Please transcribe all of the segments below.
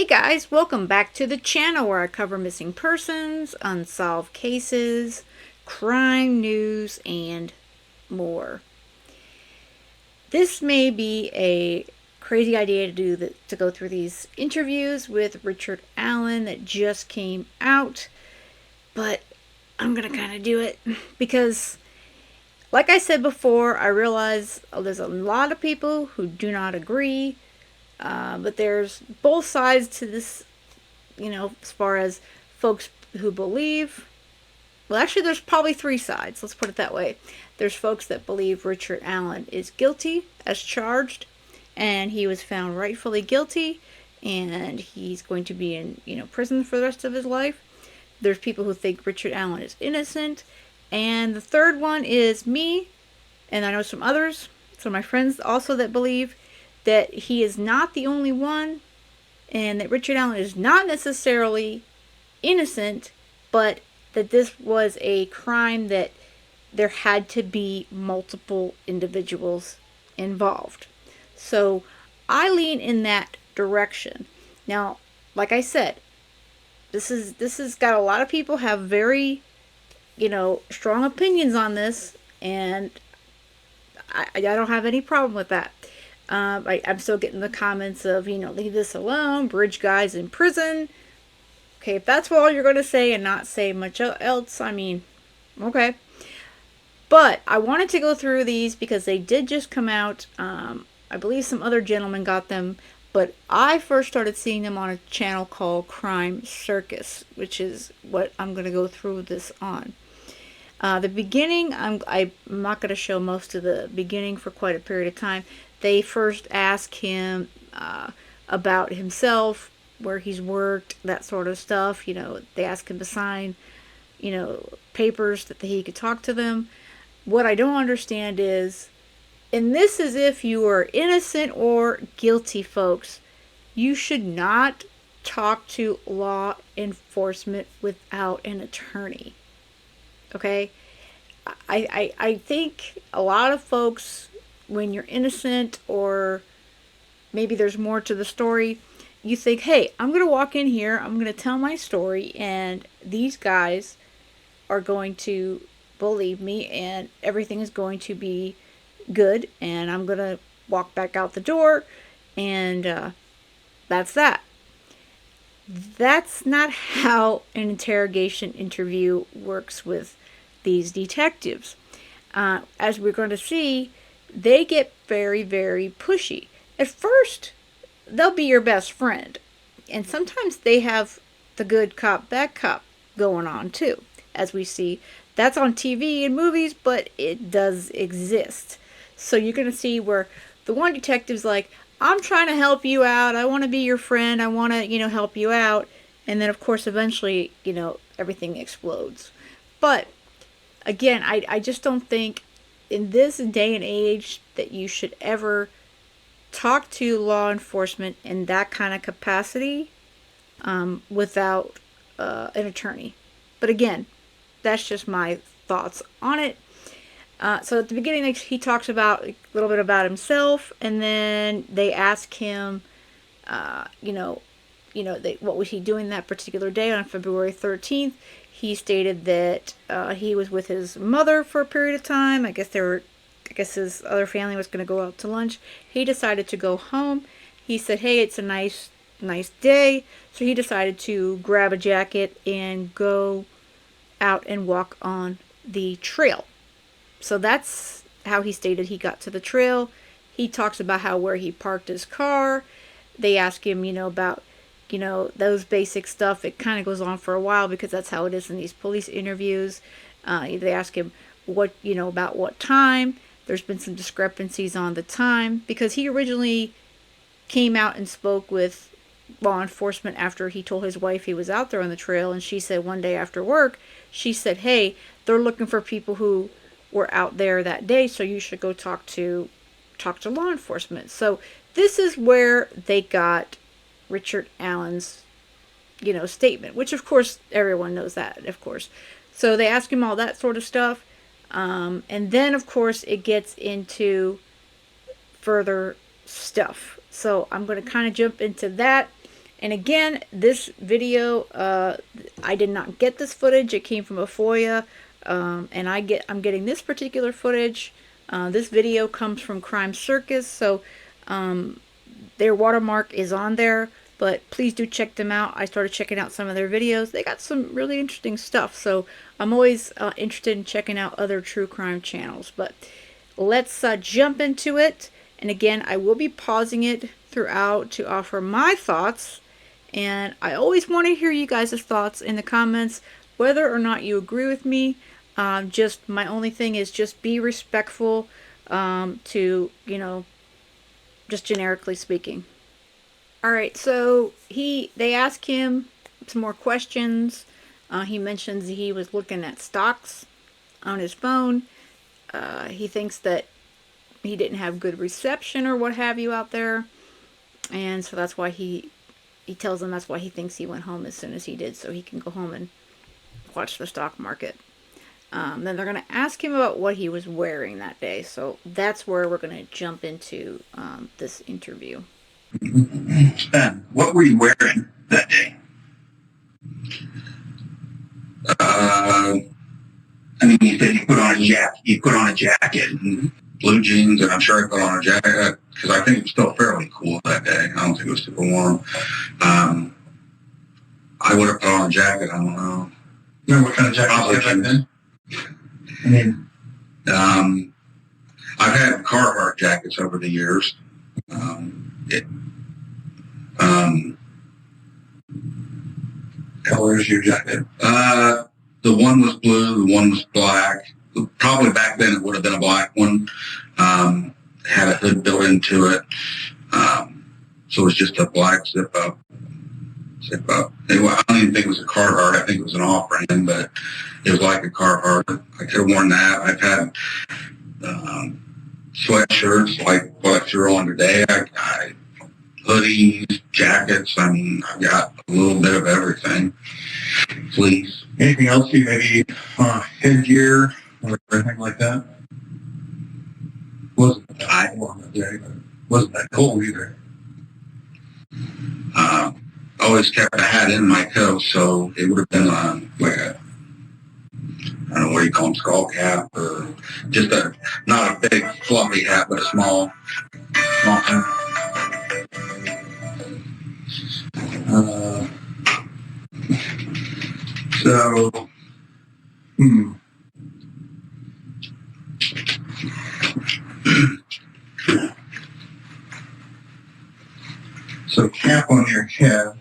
Hey guys, welcome back to the channel where I cover missing persons, unsolved cases, crime news, and more. This may be a crazy idea to go through these interviews with Richard Allen that just came out, but I'm gonna kind of do it because, like I said before, I realize there's a lot of people who do not agree, but there's both sides to this, as far as folks who believe. Well, actually, there's probably three sides. Let's put it that way. There's folks that believe Richard Allen is guilty as charged, and he was found rightfully guilty, and he's going to be in, prison for the rest of his life. There's people who think Richard Allen is innocent, and the third one is me, and I know some others, some of my friends also, that believe that he is not the only one, and that Richard Allen is not necessarily innocent, but that this was a crime that there had to be multiple individuals involved. So I lean in that direction. Now, like I said, this has got a lot of people have very, strong opinions on this, and I don't have any problem with that. I'm still getting the comments of, leave this alone, bridge guys in prison. Okay, if that's all you're going to say and not say much else, okay. But I wanted to go through these because they did just come out. I believe some other gentlemen got them, but I first started seeing them on a channel called Crime Circus, which is what I'm going to go through this on. The beginning, I'm not going to show most of the beginning for quite a period of time. They first ask him about himself, where he's worked, that sort of stuff. They ask him to sign, papers that he could talk to them. What I don't understand is, and this is if you are innocent or guilty, folks, you should not talk to law enforcement without an attorney. Okay? I think a lot of folks, when you're innocent or maybe there's more to the story, you think, hey, I'm going to walk in here, I'm going to tell my story, and these guys are going to believe me, and everything is going to be good, and I'm going to walk back out the door, and that's that. That's not how an interrogation interview works with these detectives. As we're going to see, they get very, very pushy. At first, they'll be your best friend. And sometimes they have the good cop, bad cop going on too, as we see. That's on TV and movies, but it does exist. So you're going to see where the one detective's like, I'm trying to help you out. I want to be your friend. I want to, help you out. And then, of course, eventually, everything explodes. But, again, I just don't think in this day and age that you should ever talk to law enforcement in that kind of capacity without an attorney. But again, that's just my thoughts on it. So at the beginning, he talks about a little bit about himself, and then they ask him, what was he doing that particular day on February 13th. He stated that he was with his mother for a period of time. I guess his other family was going to go out to lunch. He decided to go home. He said, hey, it's a nice day. So he decided to grab a jacket and go out and walk on the trail. So that's how he stated he got to the trail. He talks about where he parked his car. They ask him, about, those basic stuff. It kind of goes on for a while because that's how it is in these police interviews. They ask him about what time. There's been some discrepancies on the time because he originally came out and spoke with law enforcement after he told his wife he was out there on the trail, and she said one day after work, she said, hey, they're looking for people who were out there that day, so you should go talk to law enforcement. So this is where they got Richard Allen's statement, which of course everyone knows that, of course. So they ask him all that sort of stuff, and then of course it gets into further stuff. So I'm going to kind of jump into that, And again, this video, I did not get this footage. It came from a FOIA, and I'm getting this particular footage. This video comes from Crime Circus, so their watermark is on there. But please do check them out. I started checking out some of their videos. They got some really interesting stuff. So I'm always interested in checking out other true crime channels. But let's jump into it. And again, I will be pausing it throughout to offer my thoughts. And I always want to hear you guys' thoughts in the comments, whether or not you agree with me. Just my only thing is just be respectful to, just generically speaking. All right, so they ask him some more questions. He mentions he was looking at stocks on his phone. He thinks that he didn't have good reception or what have you out there, and so that's why he tells them that's why he thinks he went home as soon as he did, so he can go home and watch the stock market. Then they're going to ask him about what he was wearing that day, so that's where we're going to jump into this interview. Ben, what were you wearing that day? I mean, you said you put on a jacket. You put on a jacket and blue jeans, and I'm sure I put on a jacket because I think it was still fairly cool that day. I don't think it was super warm. I would have put on a jacket. I don't know. You know what kind of jacket you had back then? I mean, I've had Carhartt jackets over the years. Color is your jacket? The one was blue, the one was black. Probably back then it would have been a black one. Had a hood built into it. So it was just a black zip up. Anyway, I don't even think it was a Carhartt. I think it was an off-brand, but it was like a Carhartt. I could have worn that. I've had sweatshirts like what you're on today. Hoodies, jackets. I mean, I've got a little bit of everything. Fleece. Anything else you maybe headgear or anything like that? Wasn't that warm that day, but wasn't that cold either. Always kept a hat in my coat, so it would have been like a, I don't know what you call them, skull cap, or just not a big fluffy hat, but a small hat. So cap on your head,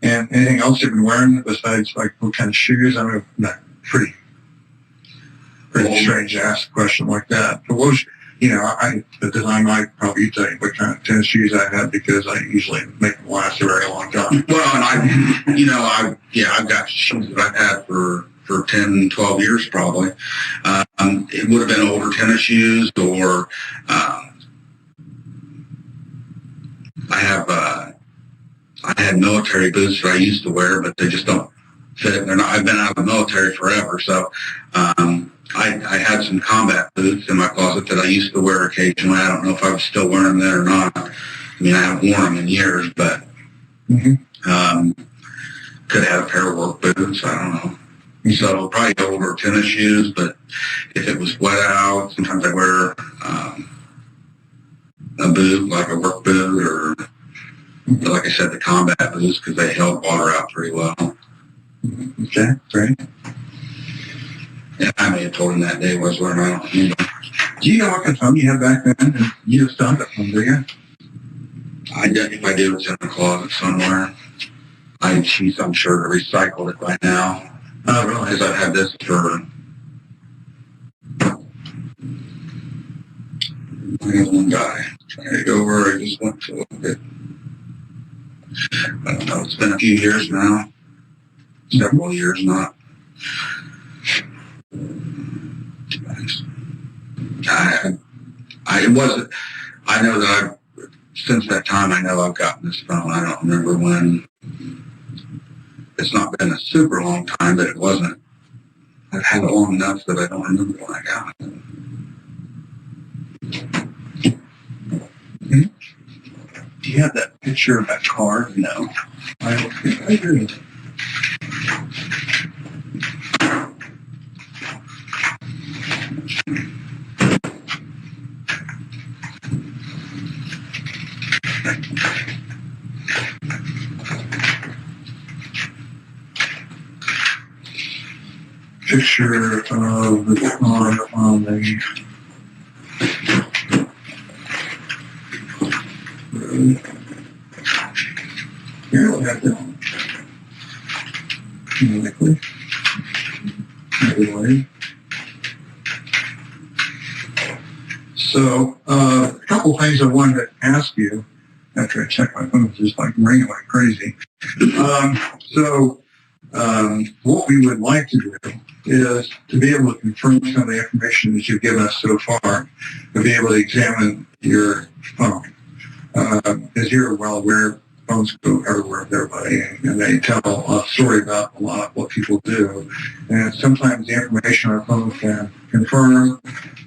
and anything else you've been wearing besides like what kind of shoes? I mean, not pretty strange to ask a question like that. But what was, because I might probably tell you what kind of tennis shoes I had because I usually make them last a very long time. Well, and I've got shoes that I've had for 10, 12 years probably. It would have been older tennis shoes, or I had military boots that I used to wear, but they just don't fit. I've been out of the military forever, so I had some combat boots in my closet that I used to wear occasionally. I don't know if I was still wearing them or not. I mean, I haven't worn them in years, but could have had a pair of work boots. I don't know. So probably older tennis shoes, but if it was wet out, sometimes I wear a boot, like a work boot, or like I said, the combat boots, because they held water out pretty well. Okay, great. Yeah, I may have told him that day was wearing out. Do you know what kind of phone you had back then? And you just found it from, do you? If I do, it's in the closet somewhere. I'm sure to recycle it by now. Oh, really? Because I've had this for... I got one guy trying to go over. I just went to look at... I don't know. It's been a few years now. Several years, not. It wasn't... I know that since that time, I know I've gotten this phone. I don't remember when. It's not been a super long time, but it wasn't. I've had it long enough that I don't remember when I got it. Do you have that picture of that car? No. I do. Picture of the car on the road. Here, we'll have to likely. Anyway. So, a couple things I wanted to ask you after I check my phone, it's just like ringing like crazy. What we would like to do is to be able to confirm some of the information that you've given us so far, to be able to examine your phone. As you're well aware, phones go everywhere with everybody, and they tell a story about a lot of what people do. And sometimes the information on our phone can confirm,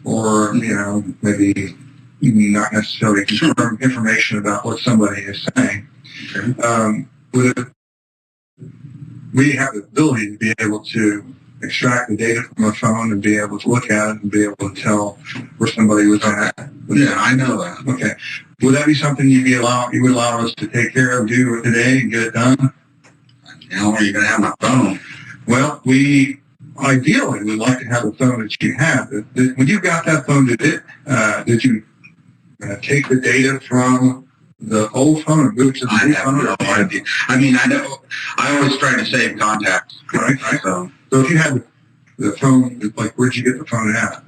or maybe not necessarily confirm information about what somebody is saying. Okay. We have the ability to be able to extract the data from a phone and be able to look at it and be able to tell where somebody was at. Yeah, I know that. Okay. Would that be something you would allow us to take care of, do today and get it done? How long are you going to have my phone? Well, we ideally would like to have the phone that you have. When you got that phone, did you take the data from the old phone and move it to the new phone? No idea. I mean, I know. I always try to save contacts. Right. So if you had the phone, like, where'd you get the phone at?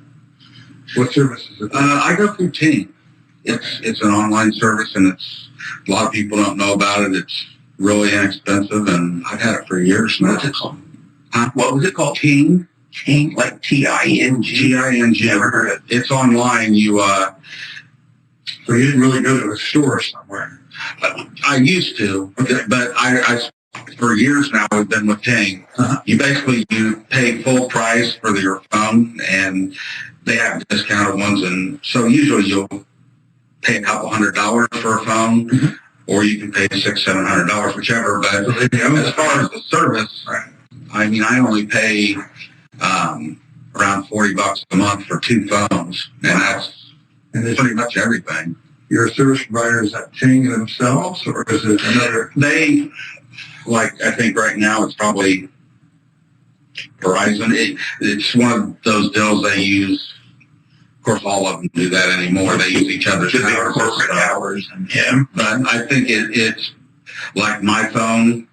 What service is it? I go through Ting. It's an online service, and a lot of people don't know about it. It's really inexpensive, and I've had it for years now. What's it called? What was it called? Ting. Ting, like Ting. Ting. Never heard it. It's online. So you didn't really go to a store somewhere? I used to, okay. But I for years now I've been with Ting. Uh-huh. You pay full price for your phone, and they have discounted ones, and so usually you'll pay a couple $100 for a phone, mm-hmm. or you can pay $600-700, whichever. But as far as the service, right. I mean, I only pay around $40 a month for 2 phones, and that's pretty much everything. Your service provider, is that Ting themselves, or is it another? I think right now it's probably Verizon. It's one of those deals they use. Of course, all of them do that anymore. They use each other's corporate hours. Yeah. But I think it's like my phone.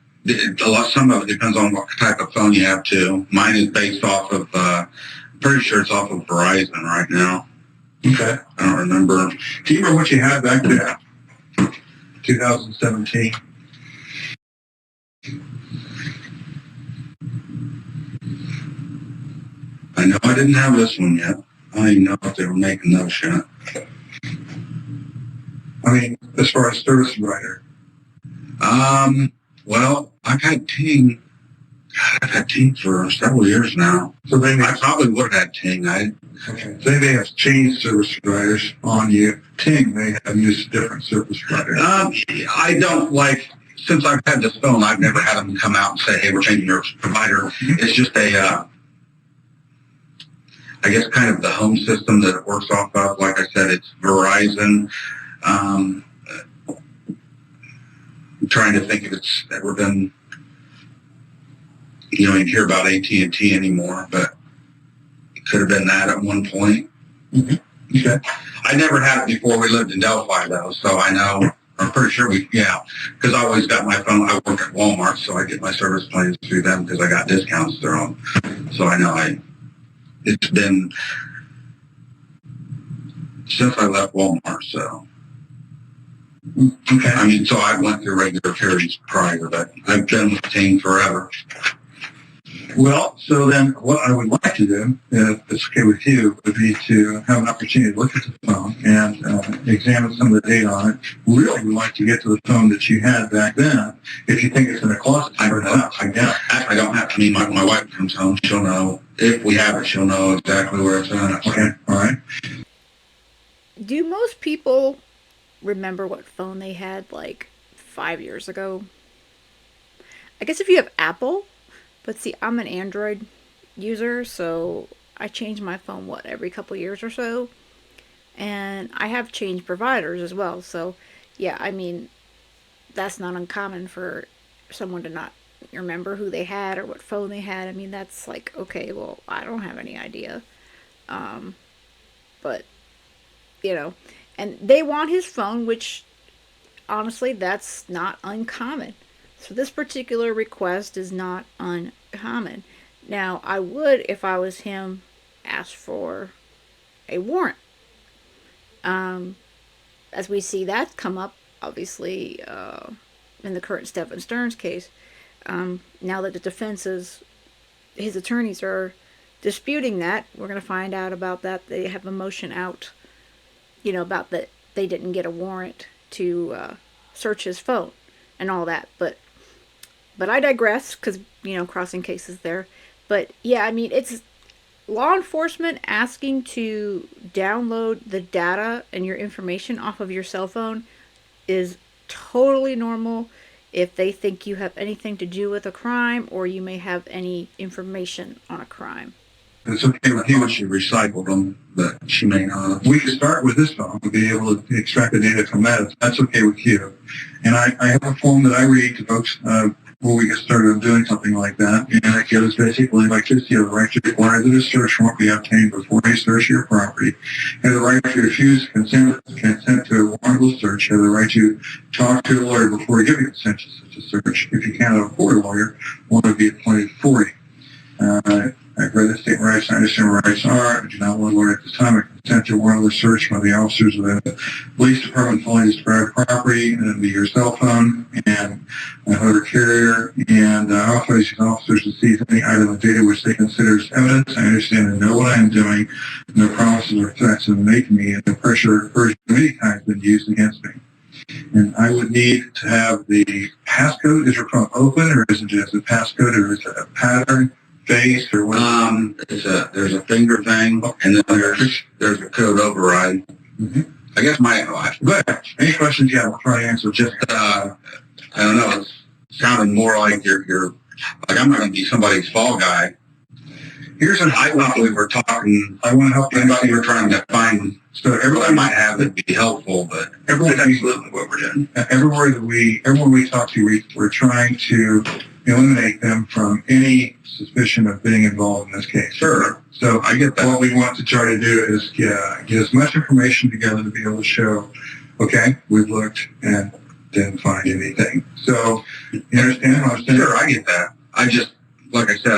Some of it depends on what type of phone you have, too. Mine is based off of, pretty sure it's off of Verizon right now. Okay. I don't remember. Do you remember what you had back then? 2017. I know I didn't have this one yet. I don't even know if they were making those yet. I mean, as far as service provider. Well, I've had Ting. God, I've had Ting for several years now. So I probably would have had Ting. Okay. So they may have changed service providers on you. Ting may have used different service providers. I don't since I've had this phone, I've never had them come out and say, hey, we're changing your provider. Mm-hmm. It's just I guess kind of the home system that it works off of. Like I said, it's Verizon. I'm trying to think if it's ever been, you hear about AT&T anymore, but it could have been that at one point. Mm-hmm. Okay. I never had it before we lived in Delphi, though, so I know, I'm pretty sure because I always got my phone. I work at Walmart, so I get my service plans through them because I got discounts through them. So I know it's been since I left Walmart, so. Okay. I mean, so I went through regular carriers prior, but I've been with Ting forever. Well, so then what I would like to do, if it's okay with you, would be to have an opportunity to look at the phone and examine some of the data on it. Really would like to get to the phone that you had back then. If you think it's in a closet, I don't have. I don't have. I mean, my wife comes home. She'll know. If we have it, she'll know exactly where it's at. Okay. All right. Do most people remember what phone they had 5 years ago? I guess if you have Apple, but see, I'm an Android user, so I change my phone, every couple years or so. And I have changed providers as well. So, yeah, I mean, that's not uncommon for someone to not remember who they had or what phone they had. I mean, that's like, okay, well, I don't have any idea. But, you know, and they want his phone, which honestly, that's not uncommon. So this particular request is not uncommon. Now, I would, if I was him, ask for a warrant. As we see that come up, obviously, in the current Stephen Stearns case, now that the defense is, his attorneys are disputing that, we're going to find out about that. They have a motion out, about that they didn't get a warrant to search his phone and all that. But I digress because crossing cases there. But yeah, I mean it's law enforcement asking to download the data and your information off of your cell phone is totally normal if they think you have anything to do with a crime or you may have any information on a crime. It's okay with you when she recycled them, but she may not. We could start with this phone and be able to extract the data from that. If that's okay with you. And I have a form that I read to folks before we get started doing something like that. And it gives basically like this, you have the right to require that a search warrant be obtained before you search your property. You have the right to refuse consent to a warrantless search. You have the right to talk to a lawyer before giving consent to such a search. If you cannot afford a lawyer, one will be appointed for you. I've read the statement rights. I understand what rights are. I do not want a lawyer at this time. I consent to a warrantless search by the officers of the police department following described property, and it'll be your cell phone and a motor carrier, and authorize these officers to seize any item of data which they consider as evidence. I understand and know what I am doing. No promises or threats have been made to me, and no pressure or coercion of any kind has been used against me. And I would need to have the passcode. Is your phone open, or is it just a passcode, or is it a pattern? Face or what? There's a finger thing, and then there's a code override. Mm-hmm. I guess But any questions? Yeah, we'll try to answer. Just I don't know. It's sounding more like you're like I'm not going to be somebody's fall guy. I thought we were talking. I want to help you. I thought you were trying to find. So everyone might have it be helpful, but that's absolutely what we're doing. Everyone we talk to, we're trying to eliminate them from any suspicion of being involved in this case. Sure. So I get that. What we want to try to do is get as much information together to be able to show, okay, we've looked and didn't find anything. So you understand what I'm saying? Sure, I get that. I just, like I said,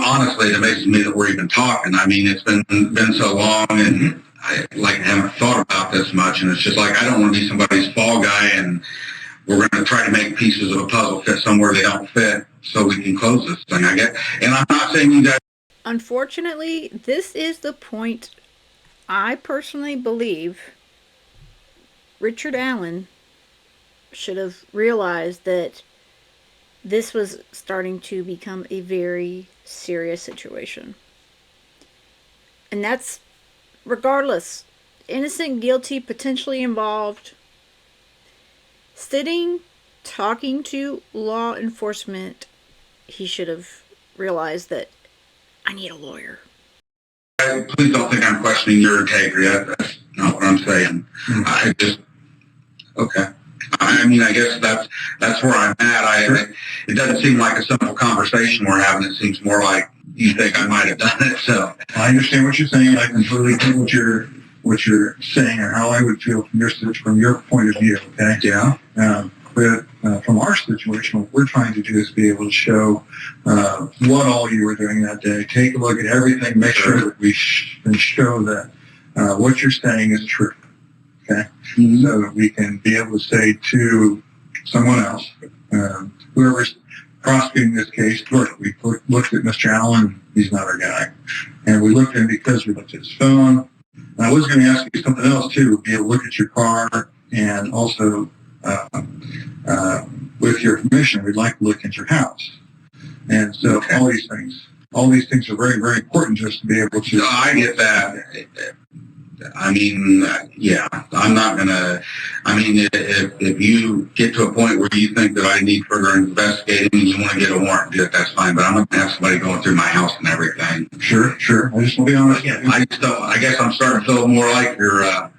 honestly, it amazes me that we're even talking. I mean, it's been so long, and I haven't thought about this much, and it's just like I don't want to be somebody's fall guy, and we're going to try to make pieces of a puzzle fit somewhere they don't fit so we can close this thing, I guess. And I'm not saying you guys... Unfortunately, this is the point I personally believe Richard Allen should have realized that this was starting to become a very serious situation. And that's regardless. Innocent, guilty, potentially involved. Sitting, talking to law enforcement, he should have realized that I need a lawyer. Please don't think I'm questioning your integrity. That's not what I'm saying. Okay. I mean, I guess that's where I'm at. It doesn't seem like a simple conversation we're having. It seems more like you think I might have done it. So I understand what you're saying. I completely get what you're saying or how I would feel from your point of view. Okay. Yeah. But from our situation, what we're trying to do is be able to show what all you were doing that day. Take a look at everything. Make sure that we can show that what you're saying is true. Okay, mm-hmm. So that we can be able to say to someone else, whoever's prosecuting this case, look, we looked at Mr. Allen, he's not our guy. And we looked at him because we looked at his phone. And I was going to ask you something else too, be able to look at your car, and also with your permission, we'd like to look at your house. And so okay. all these things are very, very important just to be able to... No, I get that. I mean, yeah, I'm not gonna. I mean, if you get to a point where you think that I need further investigating and you want to get a warrant, do it, that's fine. But I'm not gonna have somebody going through my house and everything. Sure, sure. I just want to be honest. Yeah, I just don't. I guess I'm starting to feel more like your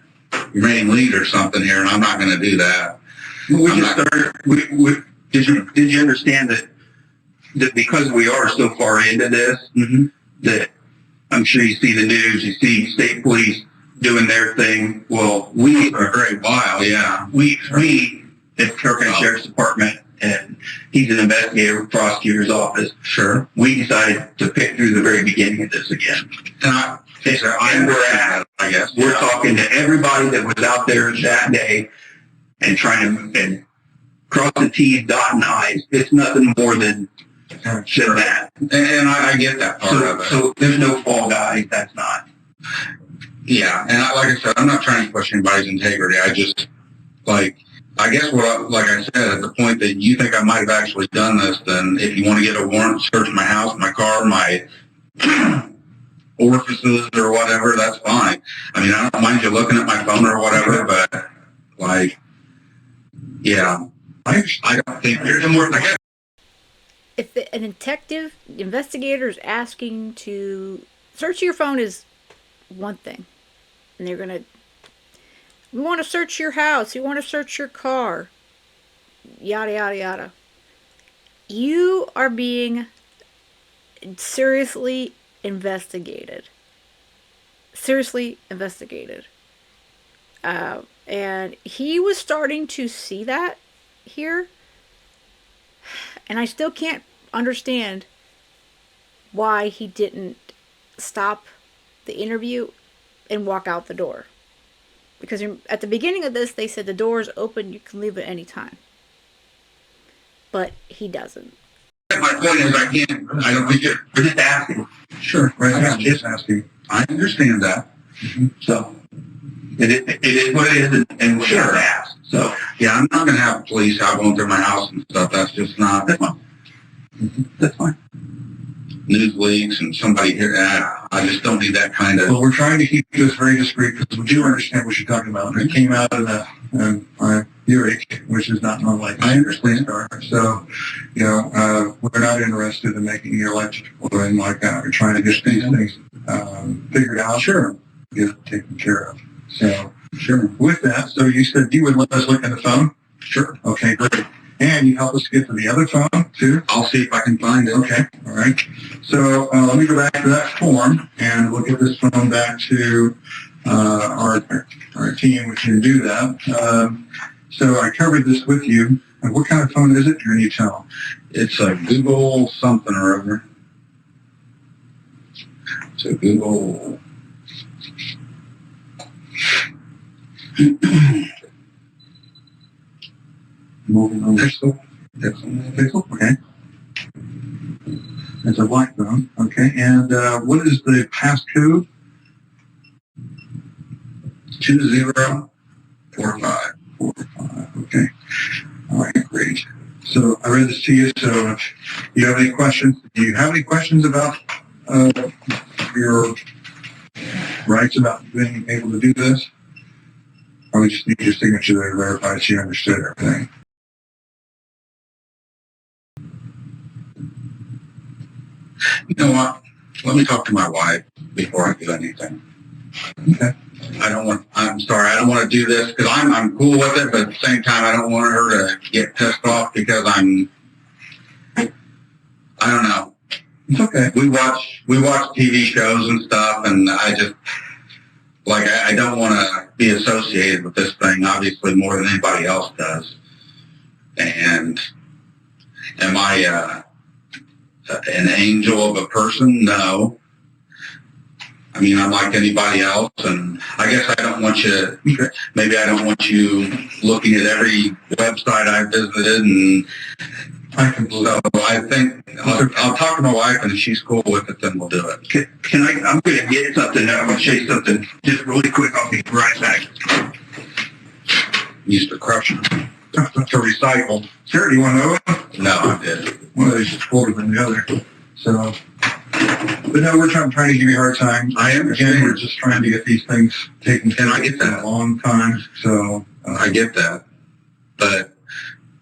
main lead or something here, and I'm not gonna do that. We just started. Did you understand that because we are so far into this, that I'm sure you see the news, you see state police doing their thing. Well, we For a great while, yeah. we at Carroll County Sheriff's Department, and he's an investigator with the prosecutor's office. Sure. We decided to pick through the very beginning of this again. And I guess We're talking to everybody that was out there that day and trying to and cross the T's, dotting I's. It's nothing more than that. And I get that part of it. So there's no fall guys. That's not. Yeah, and like I said, I'm not trying to push anybody's integrity. I just, like, I guess like I said, at the point that you think I might have actually done this, then if you want to get a warrant, search my house, my car, my orifices or whatever, that's fine. I mean, I don't mind you looking at my phone or whatever, but, like, yeah, I don't think there's more. I guess. If a detective, investigator is asking to search your phone is one thing. And they're going to, we want to search your house. We want to search your car. Yada, yada, yada. You are being seriously investigated. Seriously investigated. And he was starting to see that here. And I still can't understand why he didn't stop the interview and walk out the door. Because at the beginning of this, they said the door is open, you can leave at any time. But he doesn't. My point is, I don't think We're just asking. Sure, right. I'm just asking. I understand that. So it is what it is, and we have to ask. So Yeah, I'm not going to have police out going through my house and stuff. That's just not. that's fine. News leaks and somebody here. I just don't need that kind of. Well, we're trying to keep this very discreet because we do understand what you're talking about. It came out in a hearing, which is not unlike I understand. So, we're not interested in making your life or anything like that. We're trying to get these things figured out. Sure. Get it taken care of. So, Sure. with that, so you said you would let us look at the phone? Sure. Okay, great. And you help us get to the other phone, too? I'll see if I can find it. Okay, all right. So let me go back to that form, and we'll get this phone back to our team, which can do that. So I covered this with you. And what kind of phone is it? Can you tell? It's a Google something or other. It's a Google. Moving on. Pixel. Pixel, okay. It's a black phone, okay. And what is the passcode? 2045. 45, okay. All right, great. So I read this to you, so if you have any questions, do you have any questions about your rights about being able to do this? Or we just need your signature to verify that you understood everything? You know what? Let me talk to my wife before I do anything. Okay. I'm sorry, I don't want to do this because I'm cool with it, but at the same time, I don't want her to get pissed off because I don't know. It's okay. We watch TV shows and stuff, and I just, I don't want to be associated with this thing, obviously, more than anybody else does. And am I an angel of a person? No. I mean, I'm like anybody else, and I guess I don't want you, maybe I don't want you looking at every website I visited, and so I think I'll talk to my wife, and if she's cool with it, then we'll do it. Can I? I'm going to get something. I'm going to show you something just really quick. I'll be right back. Used to crush them. To recycle. Sure, do you want to know? No, I did. One of these is colder than the other. So, But no, we're trying to give you a hard time. I understand. Again, we're just trying to get these things taken care of. And I get that. A long time, so. I get that. But,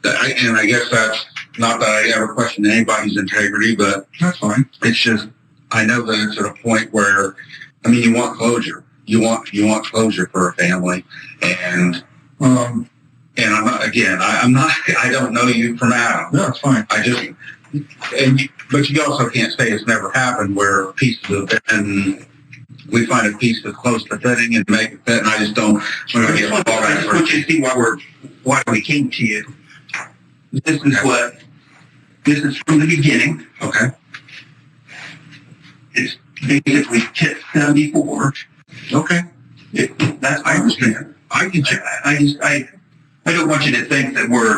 I guess that's not that I ever question anybody's integrity, but That's fine. it's just, I know that it's at a point where, I mean, you want closure. You want closure for a family. And I'm not, again, I don't know you from Adam. No, it's fine. But you also can't say it's never happened where pieces have been, we find a piece that's close to fitting and make it fit, and I just don't. I just want you to see why we came to you. This is from the beginning. Okay. It's basically tip 74. Okay. I understand. I don't want you to think that we're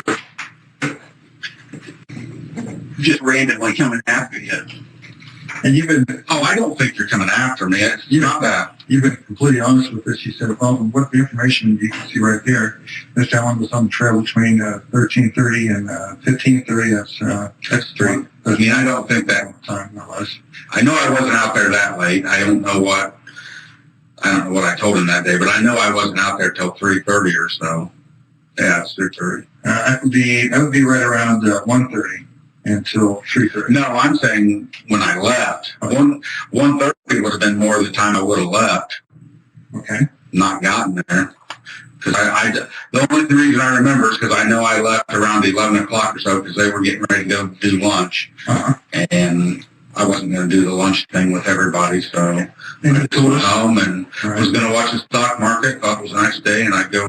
just randomly coming after you. And you've been, I don't think you're coming after me. It's not that. You've been completely honest with us. You said, well, what the information you can see right there, this gentleman was on the trail between 13:30 and 15:30. That's true. I mean, I don't think that time that was. I know I wasn't out there that late. I don't know what I told him that day, but I know I wasn't out there till 3:30 or so. Yeah, it's 3:30. That would be right around 1:30 until 3:30. No, I'm saying when I left. 1:30 would have been more the time I would have left. Okay. Not gotten there. Because the only reason I remember is because I know I left around 11 o'clock or so because they were getting ready to go do lunch. Uh-huh. And I wasn't going to do the lunch thing with everybody, so I And just went home and Right. was going to watch the stock market. Thought it was a nice day, and I'd go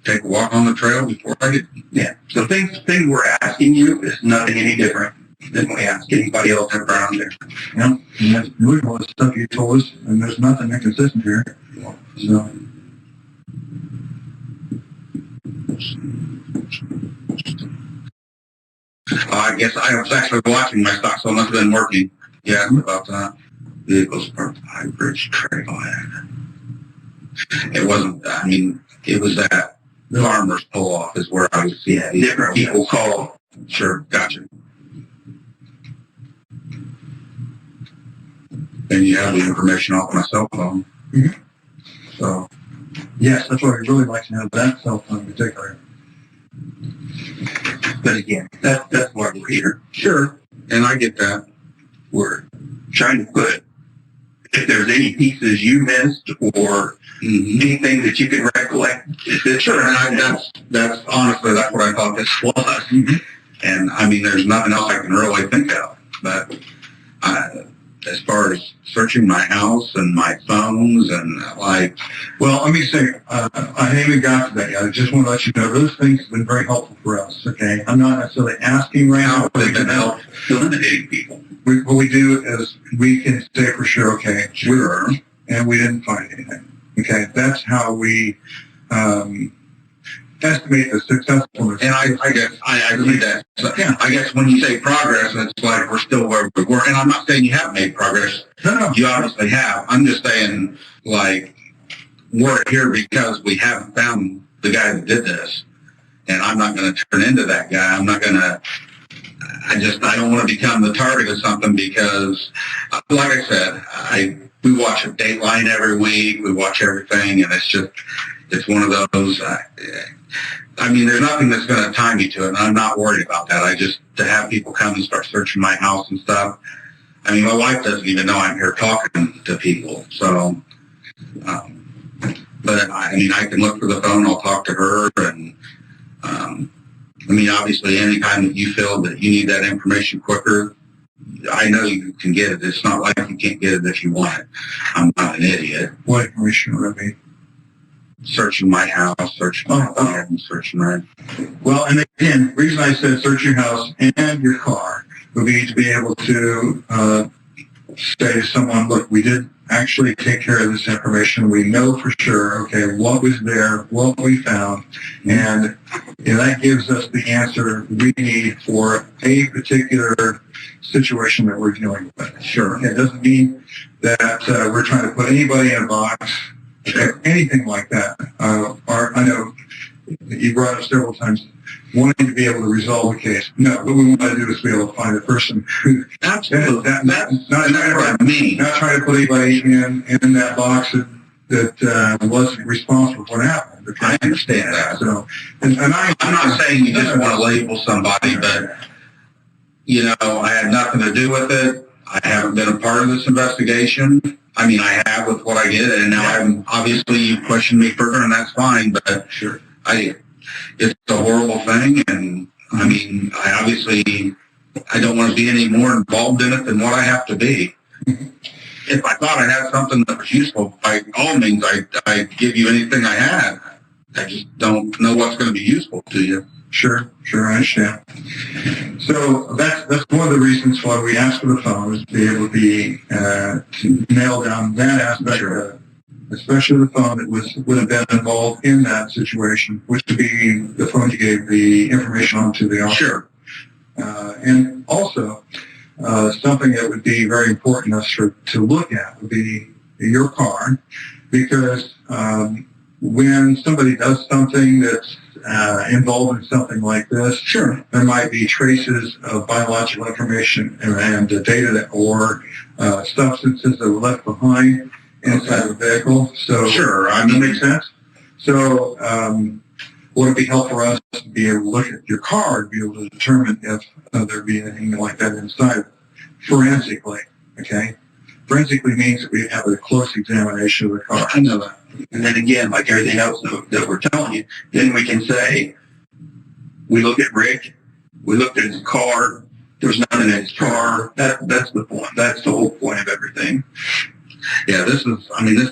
take a walk on the trail before I did. Yeah. So things we're asking you is nothing any different than we ask anybody else around there. Yeah, and that's beautiful, the stuff you told us, and there's nothing inconsistent here. So, I guess I was actually watching my stock, so it must have been working. Yeah, about that. Vehicles parked on High Bridge Trailhead. It wasn't, I mean, it was that farmer's pull-off is where I was seeing different people call. Sure, gotcha. And you have the information off my cell phone. Mhm. So, yes, that's what I'd really like to know, that cell phone in particular. But again, that's why we're here. sure, and I get that. We're trying to put, if there's any pieces you missed or anything that you can recollect. Sure, and that's honestly, that's what I thought this was. Mm-hmm. And I mean, there's nothing else I can really think of. But as far as searching my house and my phones and Well, let me say, I haven't even got to that yet. I just want to let you know those things have been very helpful for us, okay? I'm not necessarily asking right now. how they've been helped. Eliminating people. What we do is we can say for sure, okay, Sure. and we didn't find anything. Okay, that's how we estimate the successfulness. And I guess I agree that. So, Yeah. I guess when you say progress, it's like we're still where we were. And I'm not saying you haven't made progress. No. You obviously have. I'm just saying, like, we're here because we haven't found the guy that did this. And I'm not going to turn into that guy. I'm not going to, I don't want to become the target of something because, like I said, we watch a Dateline every week. We watch everything, and it's one of those, I mean, there's nothing that's going to tie me to it, and I'm not worried about that. To have people come and start searching my house and stuff. I mean, my wife doesn't even know I'm here talking to people, so, but I mean, I can look for the phone, I'll talk to her, and, I mean, obviously, any time that you feel that you need that information quicker, I know you can get it. It's not like you can't get it if you want it. I'm not an idiot. What information would it be? Searching my house, searching my phone, searching my... Well, and again, the reason I said search your house and your car would be to be able to say to someone, look, we did actually take care of this information. We know for sure, okay, what was there, what we found, and that gives us the answer we need for a particular situation that we're dealing with. Sure. It doesn't mean that we're trying to put anybody in a box, anything like that. I know you brought up several times wanting to be able to resolve the case. No, what we want to do is be able to find a person who, Absolutely. not That's what I mean. not trying to put anybody in that box that wasn't responsible for what happened. Okay? I understand that. So, I'm not saying you just want to label somebody, but, you know, I had nothing to do with it. I haven't been a part of this investigation. I mean, I have with what I did, and now I'm obviously you questioned me further, and that's fine. But sure, it's a horrible thing, and I mean, I don't want to be any more involved in it than what I have to be. If I thought I had something that was useful, by all means, I'd give you anything I had. I just don't know what's going to be useful to you. Sure, I understand. So that's one of the reasons why we asked for the phone, is to be able to nail down that aspect, Sure. Especially the phone that would have been involved in that situation, which would be the phone you gave the information on to the officer. Sure. And also, something that would be very important to look at would be your car, because when somebody does something that's involved in something like this, Sure. there might be traces of biological information and data or substances that were left behind inside the vehicle. So, Sure. I mean, makes sense. So, would it be helpful for us to be able to look at your car to be able to determine if there be anything like that inside forensically? Okay. Forensically means that we have a close examination of the car. I know that. And then again, like everything else that we're telling you, then we can say, we looked at Rick, we looked at his car, there's nothing in his car. That's the point. That's the whole point of everything. Yeah, this is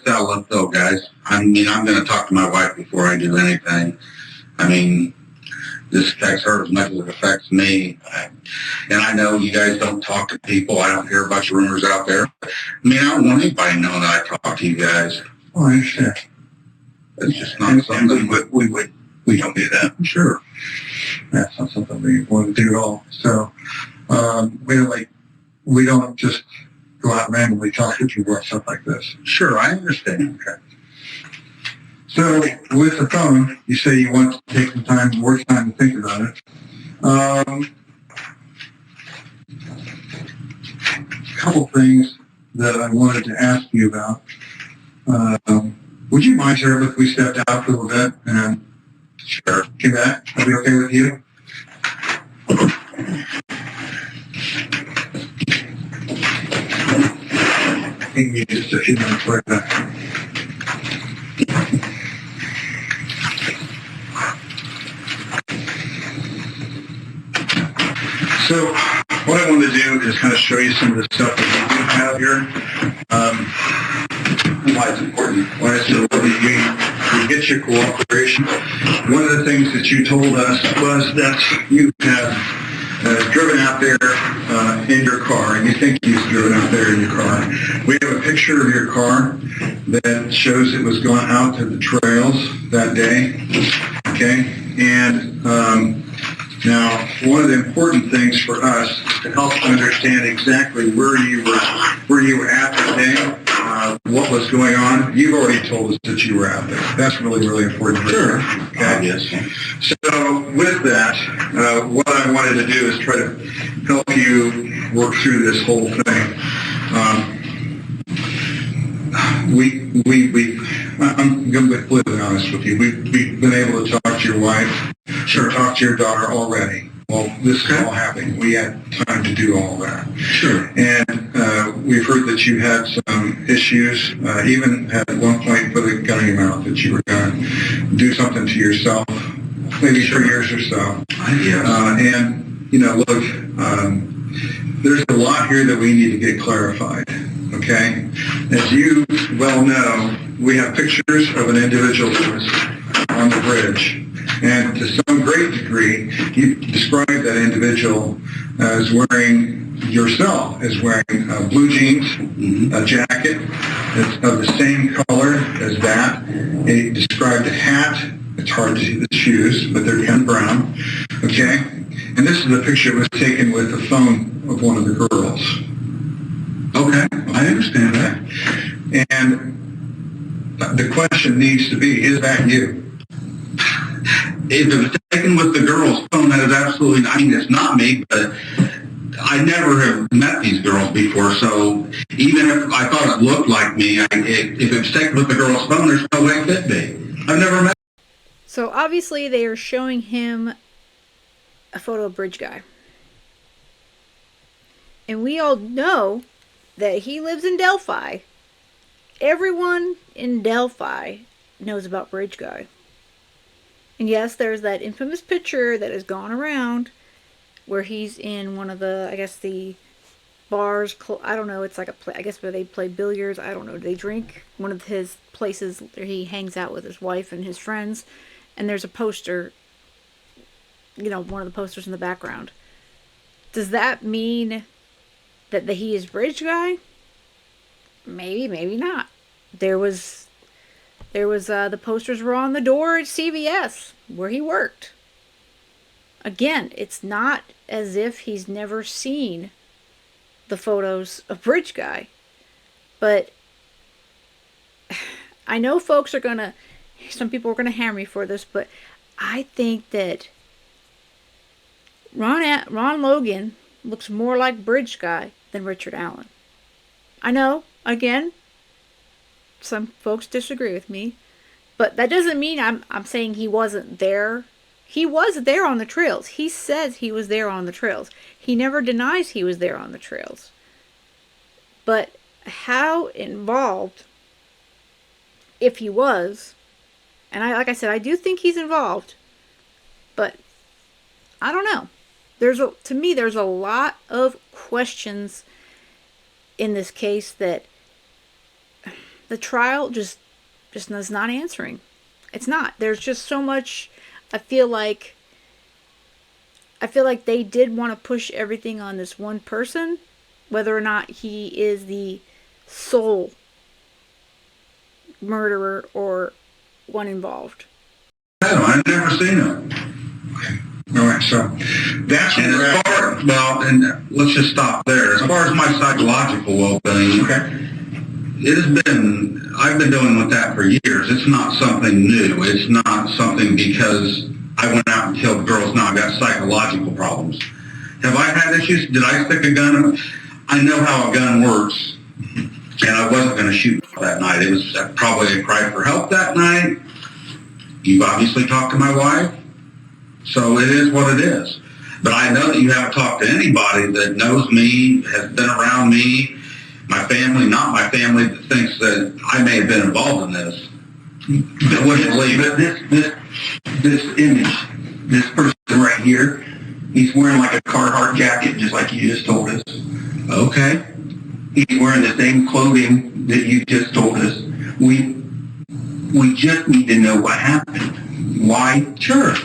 out left field, guys. I mean, I'm going to talk to my wife before I do anything. I mean, this affects her as much as it affects me. And I know you guys don't talk to people. I don't hear a bunch of rumors out there. I mean, I don't want anybody knowing that I talk to you guys. Oh, I understand. It's just not something we don't do that. Sure. That's not something we want to do at all. So, we don't just go out and randomly talk to people or stuff like this. Sure, I understand. Okay. So, with the phone, you say you want to take some time, more time to think about it. A couple things that I wanted to ask you about. Would you mind, Sheriff, if we stepped out for a little bit and came back? That'd be okay with you? Give me just a few minutes right back. So what I want to do is kind of show you some of the stuff that we do have here. Why it's important. Why it's important we get your cooperation. One of the things that you told us was that you have driven out there in your car, and you think you've driven out there in your car. We have a picture of your car that shows it was going out to the trails that day. Okay? And now, one of the important things for us is to help understand exactly where you were at that day, what was going on. You've already told us that you were out there. That's really, really important. Sure. Okay. Yes. So, with that, what I wanted to do is try to help you work through this whole thing. I'm going to be completely honest with you. We've been able to talk to your wife, talk to your daughter already. Well, this is all happening. We had time to do all that. Sure. And we've heard that you had some issues, even at one point put a gun in your mouth, that you were going to do something to yourself, maybe for years or so. Yes. And, look, there's a lot here that we need to get clarified. Okay? As you well know, we have pictures of an individual that was on the bridge. And to some great degree, you described that individual as wearing blue jeans, a jacket that's of the same color as that. He described a hat. It's hard to see the shoes, but they're kind of brown. Okay? And this is a picture that was taken with the phone of one of the girls. Okay, I understand that. And the question needs to be, is that you? If it was taken with the girl's phone, that is absolutely, I mean, it's not me, but I never have met these girls before, so even if I thought it looked like me, if it was taken with the girl's phone, there's no way it could be. I've never met. So obviously they are showing him a photo of Bridge Guy. And we all know that he lives in Delphi. Everyone in Delphi knows about Bridge Guy. And yes, there's that infamous picture that has gone around where he's in one of the, I guess, the bars. I don't know. It's like I guess where they play billiards. I don't know. They drink. One of his places where he hangs out with his wife and his friends. And there's a poster, one of the posters in the background. Does that mean that he is Bridge Guy? Maybe, maybe not. There was the posters were on the door at CVS where he worked. Again, it's not as if he's never seen the photos of Bridge Guy. But I know some people are gonna hammer me for this, but I think that Ron Logan looks more like Bridge Guy than Richard Allen. I know, again, some folks disagree with me, but that doesn't mean I'm saying he wasn't there. He was there on the trails. He says he was there on the trails. He never denies he was there on the trails. But how involved, if he was, and like I said, I do think he's involved, but I don't know. To me, there's a lot of questions in this case that the trial just is not answering. It's not. There's just so much. I feel like they did want to push everything on this one person, whether or not he is the sole murderer or one involved. I've never seen him. All right, so that's and as far and let's just stop there. As far as my psychological well-being, I've been dealing with that for years. It's not something new. It's not something because I went out and killed girls. Now I've got psychological problems. Have I had issues? Did I stick a gun? I know how a gun works, and I wasn't going to shoot that night. It was probably a cry for help that night. You've obviously talked to my wife, so it is what it is. But I know that you haven't talked to anybody that knows me, has been around me, my family, not my family, that thinks that I may have been involved in this. I wouldn't believe it. This image, this person right here, he's wearing like a Carhartt jacket, just like you just told us. Okay. He's wearing the same clothing that you just told us. We just need to know what happened. Why? Sure.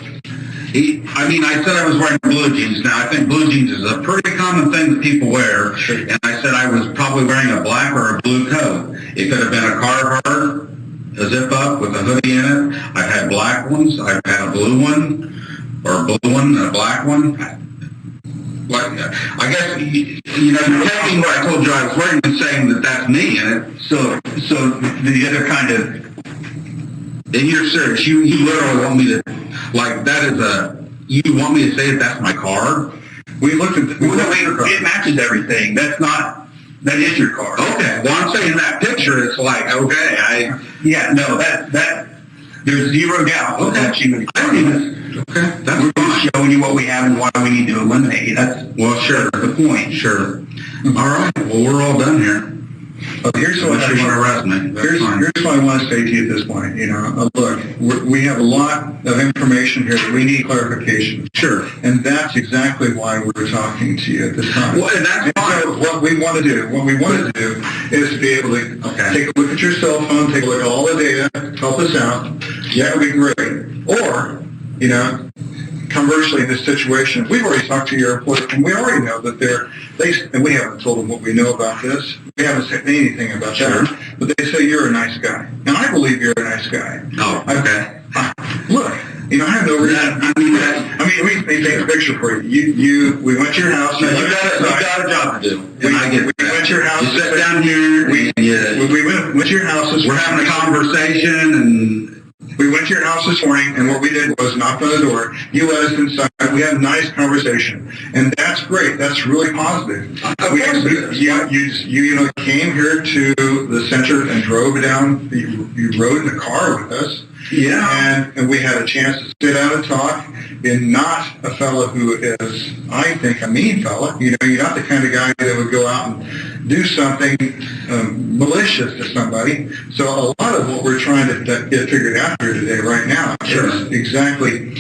I said I was wearing blue jeans. Now, I think blue jeans is a pretty common thing that people wear. Sure. And I said I was probably wearing a black or a blue coat. It could have been a Carhartt, a zip-up with a hoodie in it. I've had black ones. I've had a blue one, or a blue one and a black one. I guess, you're taking what I told you I was wearing and saying that that's me in it. So the other kind of... And you're serious. You literally want me to, you want me to say that's my car? We looked at it matches everything. That is your car. Okay. Well, I'm saying that picture, it's like, okay, that there's zero doubt. Okay. That you okay. That's we're just showing you what we have and why we need to eliminate it. That's sure. The point. Sure. All right. Well, we're all done here. Here's what I want to say to you at this point. Look, we have a lot of information here that we need clarification. Sure. And that's exactly why we're talking to you at this time. Well, and that's fine. So what we want to do is to be able to take a look at your cell phone, take a look at all the data, help us out. That would be great. Or, conversely, in this situation, we've already talked to your employer, and we already know that and we haven't told them what we know about this. We haven't said anything about that. But they say you're a nice guy. And I believe you're a nice guy. Oh, okay. Look, I have no reason. We take a picture for you. We went to your house. You got a job to do. And I get we went to your house. You sit down here. We went to your house. We're having a conversation, and We went to your house this morning, and what we did was knocked on the door. You let us inside. We had a nice conversation, and that's great. That's really positive. You came here to the center and drove down. You rode in the car with us. Yeah. And we had a chance to sit down and talk. You're not a fellow who is, I think, a mean fellow. You're not the kind of guy that would go out and do something malicious to somebody. So a lot of what we're trying to get figured out here today, right now, is exactly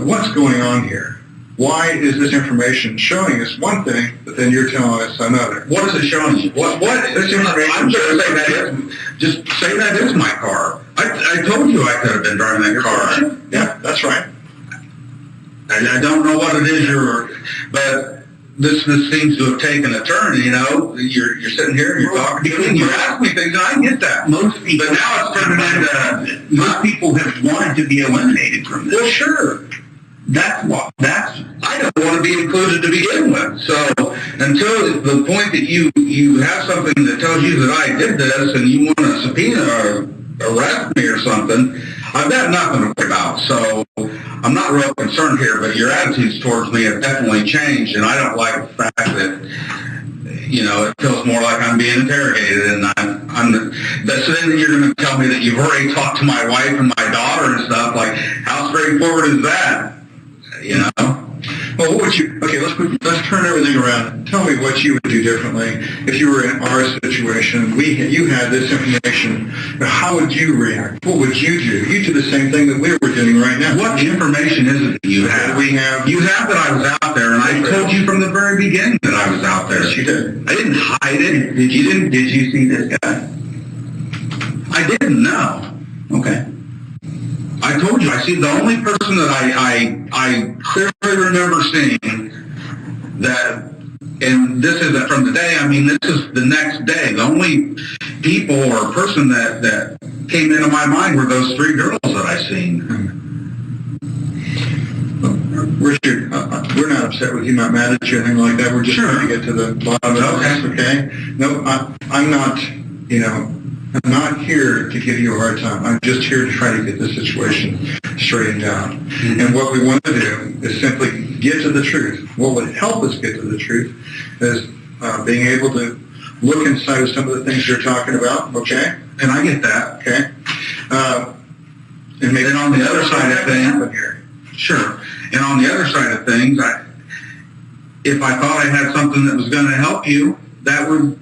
what's going on here. Why is this information showing us one thing, but then you're telling us another? What is it showing you? What this information? I'm going to say that is, just say that is my car. I told you I could have been driving that car. Yeah, that's right. I don't know what it is but this seems to have taken a turn. You're sitting here and you're talking to me and you ask me things, and I get that. Most people, but now it's turning into most people have wanted to be eliminated from this. Well, sure. I don't want to be included to begin with. So until the point that you have something that tells you that I did this and you want to subpoena or arrest me or something, I've got nothing to worry about. So I'm not real concerned here, but your attitudes towards me have definitely changed, and I don't like the fact that it feels more like I'm being interrogated, and so then you're going to tell me that you've already talked to my wife and my daughter and stuff. Like, how straightforward is that? Well, what would you? Okay, let's turn everything around. Tell me what you would do differently if you were in our situation. You had this information. How would you react? What would you do? You do the same thing that we were doing right now. What information is it that you have? You have that I was out there, and I told you from the very beginning that I was out there. Yes, you did. I didn't hide it. Did you see this guy? I didn't know. Okay. I told you, I see the only person that I clearly remember seeing that, and this isn't from today, this is the next day. The only people or person that came into my mind were those 3 girls that I seen. Richard, we're not upset with you, not mad at you, anything like that. We're just trying to get to the bottom of this, okay? No, I'm not, I'm not here to give you a hard time. I'm just here to try to get the situation straightened out. Mm-hmm. And what we want to do is simply get to the truth. What would help us get to the truth is being able to look inside of some of the things you're talking about, okay? And I get that. Okay. And maybe on the other side of things, sure. And on the other side of things, if I thought I had something that was going to help you, that would,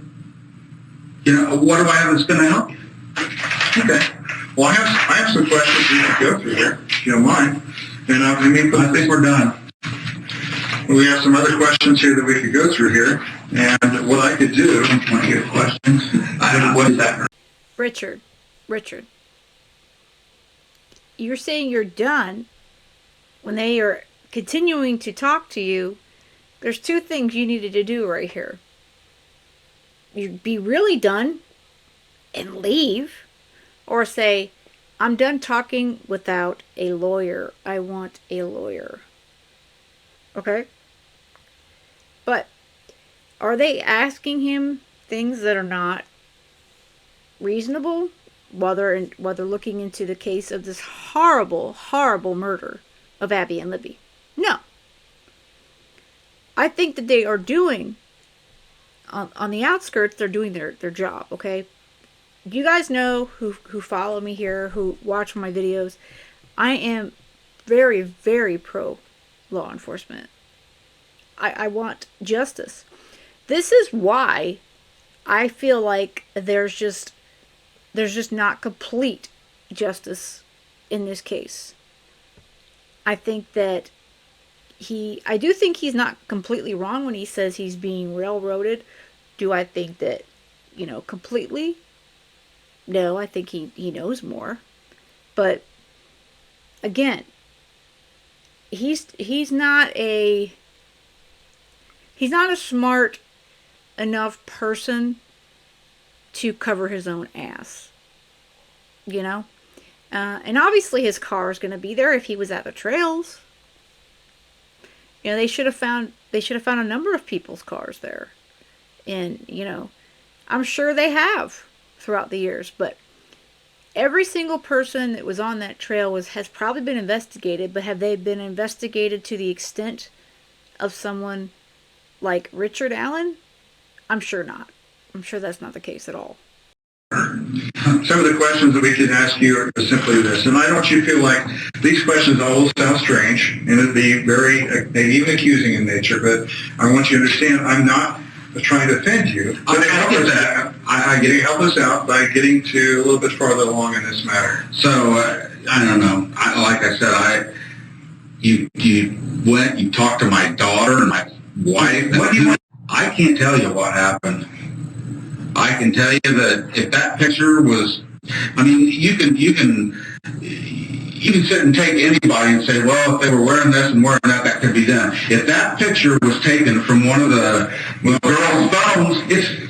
what do I have that's going to help you? Okay. Well, I have some questions we can go through here, if you don't mind. And I think we're done. We have some other questions here that we could go through here. And what I could do, I want to get questions. What is that? Richard, you're saying you're done when they are continuing to talk to you. There's 2 things you needed to do right here. You'd be really done and leave, or say, I'm done talking without a lawyer. I want a lawyer. Okay? But are they asking him things that are not reasonable while they're looking into the case of this horrible, horrible murder of Abby and Libby? No. I think that they are doing, on the outskirts, they're doing their job, okay? You guys know who follow me here, who watch my videos. I am very, very pro law enforcement. I want justice. This is why I feel like there's just not complete justice in this case. I think that I do think he's not completely wrong when he says he's being railroaded. Do I think that, completely? No, I think he knows more. But again, he's not a smart enough person to cover his own ass. And obviously his car is going to be there if he was at the trails. They should have found a number of people's cars there. And, I'm sure they have throughout the years, but every single person that was on that trail has probably been investigated, but have they been investigated to the extent of someone like Richard Allen? I'm sure not. I'm sure that's not the case at all. Some of the questions that we can ask you are simply this, and I don't want you to feel like these questions all sound strange and it'd be very, even accusing in nature, but I want you to understand I'm not trying to offend you. But I get to help us out by getting to a little bit farther along in this matter. So, I don't know. Like I said, you went, you talked to my daughter and my wife. What do you want? I can't tell you what happened. I can tell you that if that picture was, I mean, you can sit and take anybody and say, well, if they were wearing this and wearing that, that could be them. If that picture was taken from one of the girls' phones,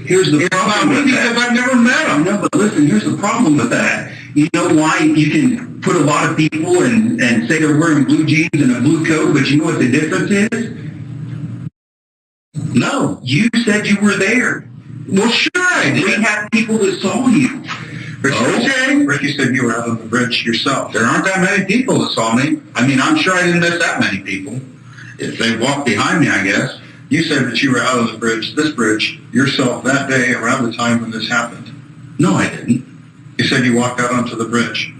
here's the problem with that. Because I've never met them. No, but listen, here's the problem with that. You know why you can put a lot of people and say they're wearing blue jeans and a blue coat, but you know what the difference is? No, you said you were there. Well, sure I did. We have people that saw you. Ricky said you were out on the bridge yourself. There aren't that many people that saw me. I mean, I'm sure I didn't miss that many people. If they walked behind me, I guess. You said that you were out on the bridge, this bridge, yourself that day around the time when this happened. No, I didn't. You said you walked out onto the bridge.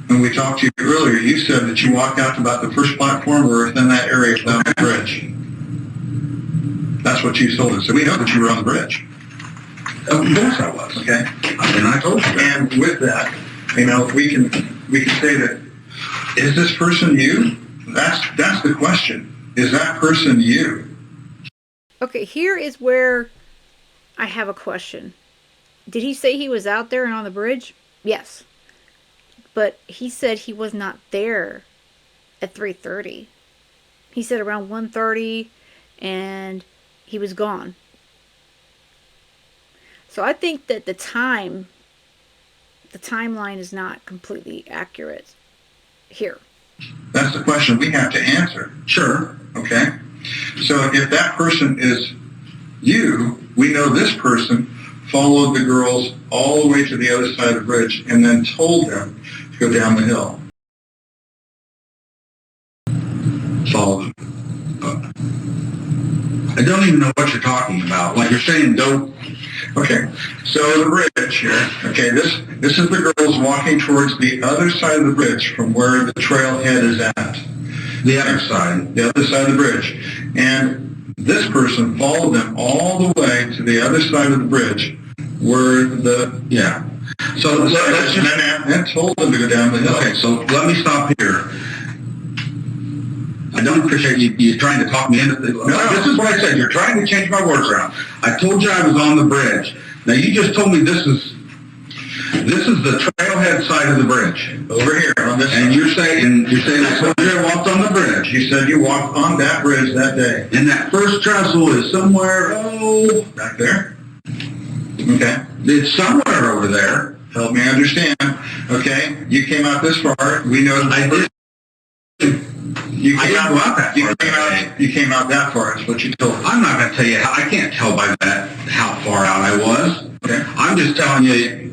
When we talked to you earlier, you said that you walked out to about the first platform or within that area down the bridge. That's what you told us. So we know that you were on the bridge. Of course I was. Okay. I mean, I told you that. And with that, you know, we can say that, is this person you? That's the question. Is that person you? Okay, here is where I have a question. Did he say he was out there and on the bridge? Yes. But he said he was not there at 3:30. He said around 1:30 and he was gone. So I think that the timeline is not completely accurate here. That's the question we have to answer. Sure. Okay? So if that person is you, we know this person followed the girls all the way to the other side of the bridge and then told them to go down the hill. Follow them. I don't even know what you're talking about. Like you're saying, don't. Okay, so the bridge here, okay, this is the girls walking towards the other side of the bridge from where the trailhead is at. The other side. The other side of the bridge. And this person followed them all the way to the other side of the bridge where the... Yeah. So let's just... And told them to go down the hill. Okay, so let me stop here. I don't appreciate you trying to talk me into this. No, this is what I said. You're trying to change my words around. I told you I was on the bridge. Now you just told me this is the trailhead side of the bridge. Over here on this and side. you're saying I told you I walked on the bridge. You said you walked on that bridge that day. And that first trestle is somewhere, back there. Okay. It's somewhere over there. Help me understand. Okay. You came out this far. We know that I did. You came out that far is what you told us. I'm not going to tell you how. I can't tell by that how far out I was. Okay. I'm just telling you,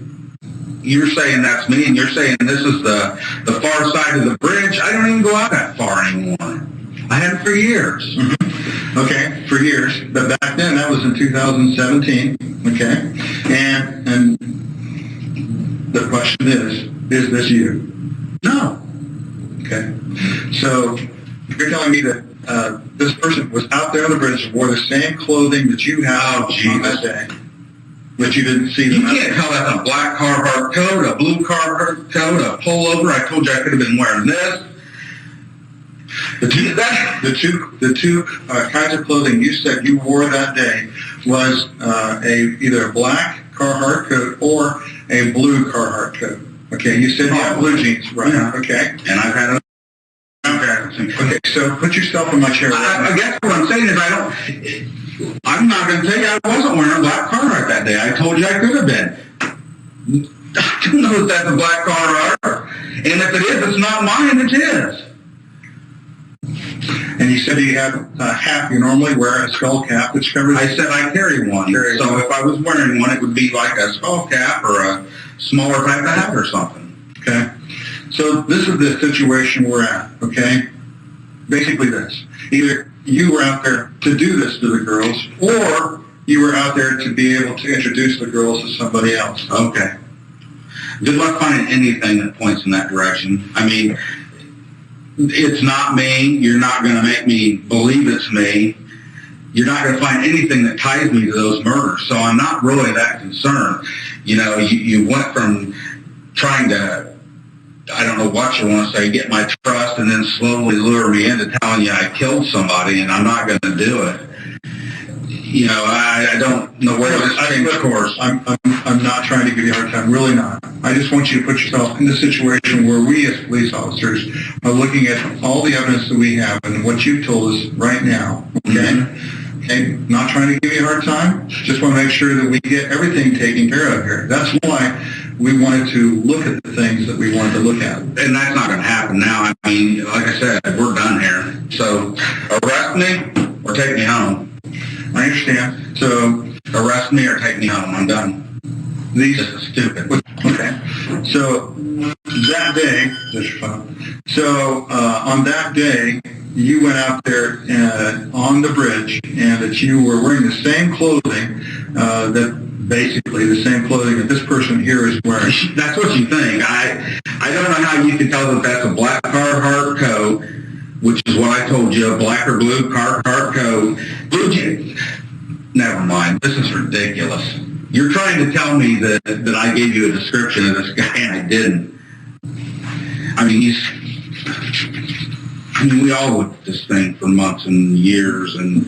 you're saying that's me, and you're saying this is the far side of the bridge. I don't even go out that far anymore. I haven't for years. Mm-hmm. Okay, for years. But back then, that was in 2017. Okay. And the question is this you? No. Okay. So you're telling me that this person was out there on the bridge and wore the same clothing that you have on that day, but you didn't see them. You can't tell that's a black Carhartt coat, a blue Carhartt coat, a pullover. I told you I could have been wearing this. The two kinds of clothing you said you wore that day was either a black Carhartt coat or a blue Carhartt coat. Okay, you said you have blue jeans, right? Yeah. Okay. And I've had Okay, so put yourself in my chair. I guess what I'm saying is I'm not going to tell you I wasn't wearing a black Carhartt that day. I told you I could have been. I don't know if that's a black Carhartt. And if it is, it's not mine, it's his. And you said you have a hat. You normally wear a skull cap, which covers. I said I carry one. So if I was wearing one, it would be like a skull cap or a smaller type of hat or something. Okay. So this is the situation we're at, okay? Basically this. Either you were out there to do this to the girls, or you were out there to be able to introduce the girls to somebody else. Okay. Good luck finding anything that points in that direction. I mean, it's not me. You're not going to make me believe it's me. You're not going to find anything that ties me to those murders. So I'm not really that concerned. You know, you went from trying to, I don't know what you want to say, get my trust and then slowly lure me into telling you I killed somebody and I'm not going to do it. You know, I don't know where this changed course. I'm not trying to give you a hard time, really not. I just want you to put yourself in the situation where we as police officers are looking at all the evidence that we have and what you've told us right now, okay? Mm-hmm. Okay, not trying to give you a hard time, just want to make sure that we get everything taken care of here. That's why we wanted to look at the things that we wanted to look at. And that's not going to happen now. I mean, like I said, we're done here. So arrest me or take me home. I understand. So arrest me or take me home. I'm done. This is stupid. Okay. So that day, that's your phone. So on that day, you went out there on the bridge, and that you were wearing the same clothing that basically the same clothing that this person here is wearing. That's what you think. I don't know how you can tell that that's a black Carhartt coat, which is what I told you, a black or blue Carhartt coat. Never mind. This is ridiculous. You're trying to tell me that I gave you a description of this guy and I didn't. I mean, we all looked at this thing for months and years, and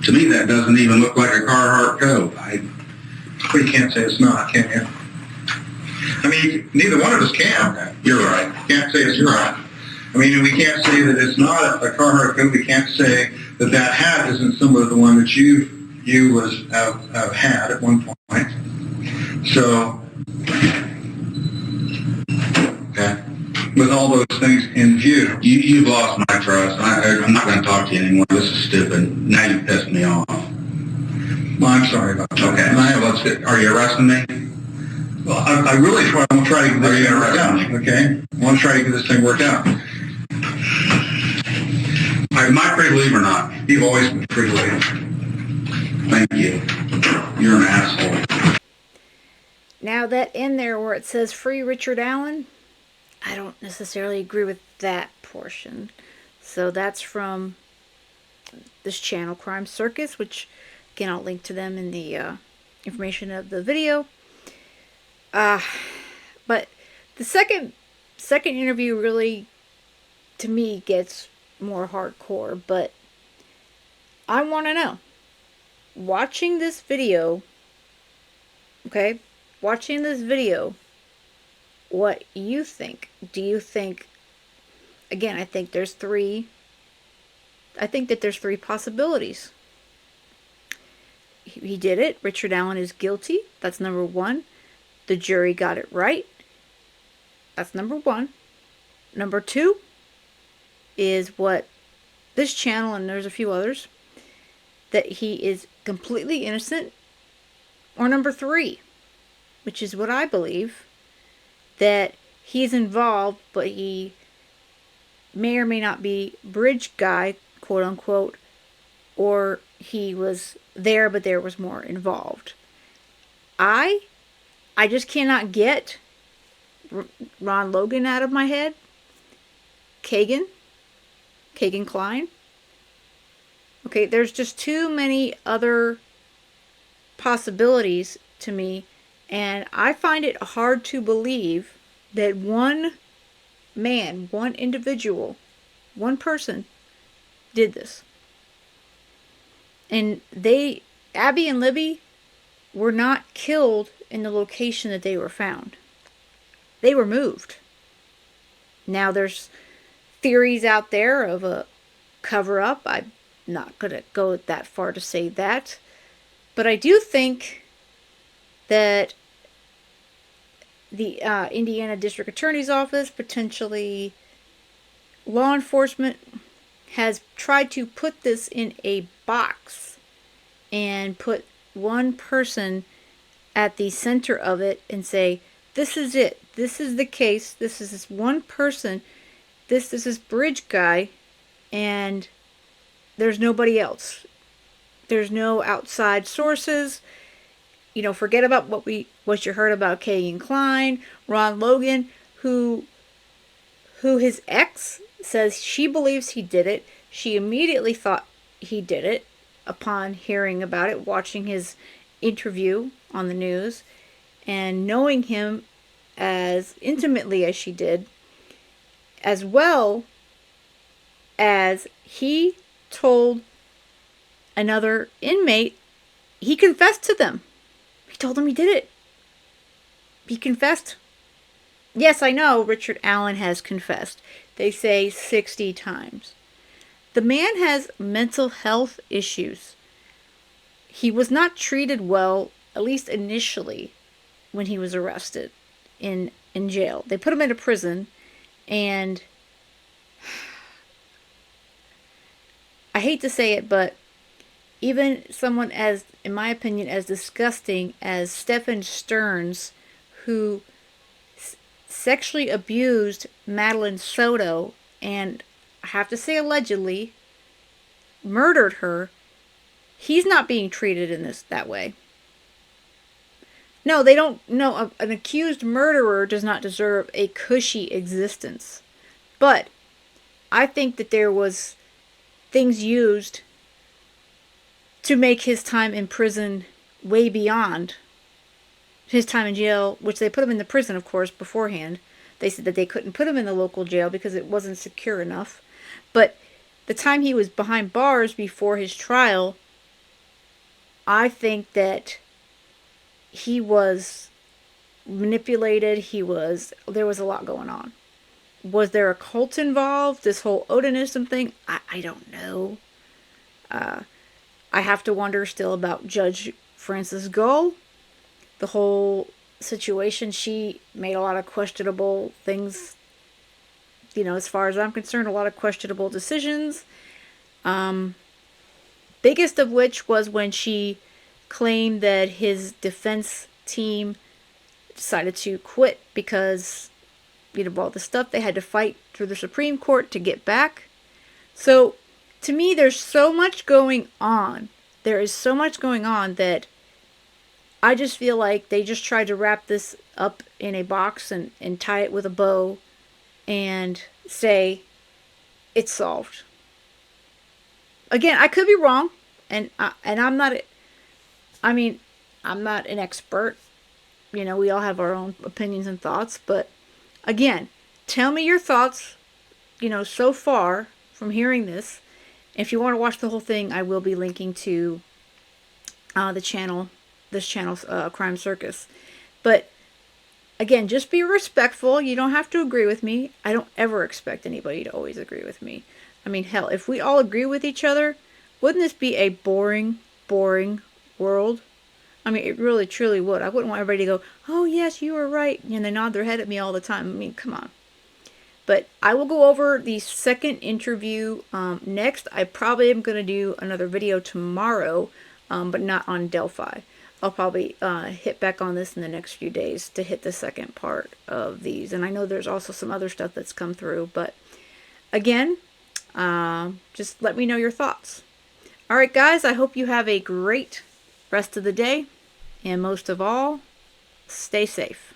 to me that doesn't even look like a Carhartt coat. Well, you can't say it's not, can you? I mean, neither one of us can. Okay. You're right. You can't say it's not. I mean, we can't say that it's not a Carhartt coat. We can't say that that hat isn't similar to the one that you have had at one point. So, Okay. With all those things in view, You've lost my trust. I'm not going to talk to you anymore. This is stupid. Now you've pissed me off. well, I'm sorry about that. Okay. Are you arresting me? Well, I really want to try to get this thing worked out. Okay, I want to try to get this thing worked out. Am I free to leave or not? You've always been free to leave. Thank you. You're an asshole. Now that in there where it says free Richard Allen, I don't necessarily agree with that portion. So that's from this channel, Crime Circus, which again I'll link to them in the information of the video. But the second interview really, to me, gets more hardcore. But I want to know, watching this video, okay, watching this video, what you think. Do you think, again, I think that there's three possibilities. He did it. Richard Allen is guilty. That's number one. The jury got it right. That's number one. Number two is what this channel, and there's a few others, that he is completely innocent. Or number three, which is what I believe, that he's involved, but he may or may not be bridge guy, quote unquote, or he was there, but there was more involved. I just cannot get Ron Logan out of my head. Kagan Klein. Okay, there's just too many other possibilities to me, and I find it hard to believe that one man, one individual, one person did this. And Abby and Libby were not killed in the location that they were found. They were moved. Now there's theories out there of a cover-up. I'm not going to go that far to say that. But I do think that the Indiana District Attorney's Office, potentially law enforcement, has tried to put this in a box and put one person at the center of it and say, this is it. This is the case. This is this one person. This is this bridge guy, and there's nobody else. There's no outside sources. You know, forget about what you heard about Kagan Klein, Ron Logan, who his ex says she believes he did it. She immediately thought he did it upon hearing about it, watching his interview on the news, and knowing him as intimately as she did, as well as he told another inmate, he confessed to them. He told them he did it. He confessed. Yes, I know Richard Allen has confessed. They say 60 times. The man has mental health issues. He was not treated well, at least initially, when he was arrested in jail. They put him in a prison, and I hate to say it, but even someone as, in my opinion, as disgusting as Stephen Stearns, who sexually abused Madeline Soto, and I have to say allegedly murdered her, he's not being treated in that way. No, they don't. No, an accused murderer does not deserve a cushy existence. But I think that there was things used to make his time in prison way beyond his time in jail, which they put him in the prison, of course, beforehand. They said that they couldn't put him in the local jail because it wasn't secure enough. But the time he was behind bars before his trial, I think that he was manipulated. There was a lot going on. Was there a cult involved? This whole Odinism thing? I don't know. I have to wonder still about Judge Frances Gull. The whole situation, she made a lot of questionable things, as far as I'm concerned, a lot of questionable decisions. Biggest of which was when she claimed that his defense team decided to quit because, all the stuff they had to fight through the Supreme Court to get back. So, to me, there's so much going on. There is so much going on that I just feel like they just tried to wrap this up in a box and tie it with a bow and say it's solved. Again, I could be wrong, and I'm not. I'm not an expert. We all have our own opinions and thoughts, but again, tell me your thoughts. So far from hearing this. If you want to watch the whole thing, I will be linking to this channel's Crime Circus. But again, just be respectful. You don't have to agree with me. I don't ever expect anybody to always agree with me. Hell, if we all agree with each other, wouldn't this be a boring world? It really, truly would. I wouldn't want everybody to go, oh, yes, you were right, and they nod their head at me all the time. Come on. But I will go over the second interview next. I probably am going to do another video tomorrow, but not on Delphi. I'll probably hit back on this in the next few days to hit the second part of these. And I know there's also some other stuff that's come through. But again, just let me know your thoughts. All right, guys, I hope you have a great rest of the day. And most of all, stay safe.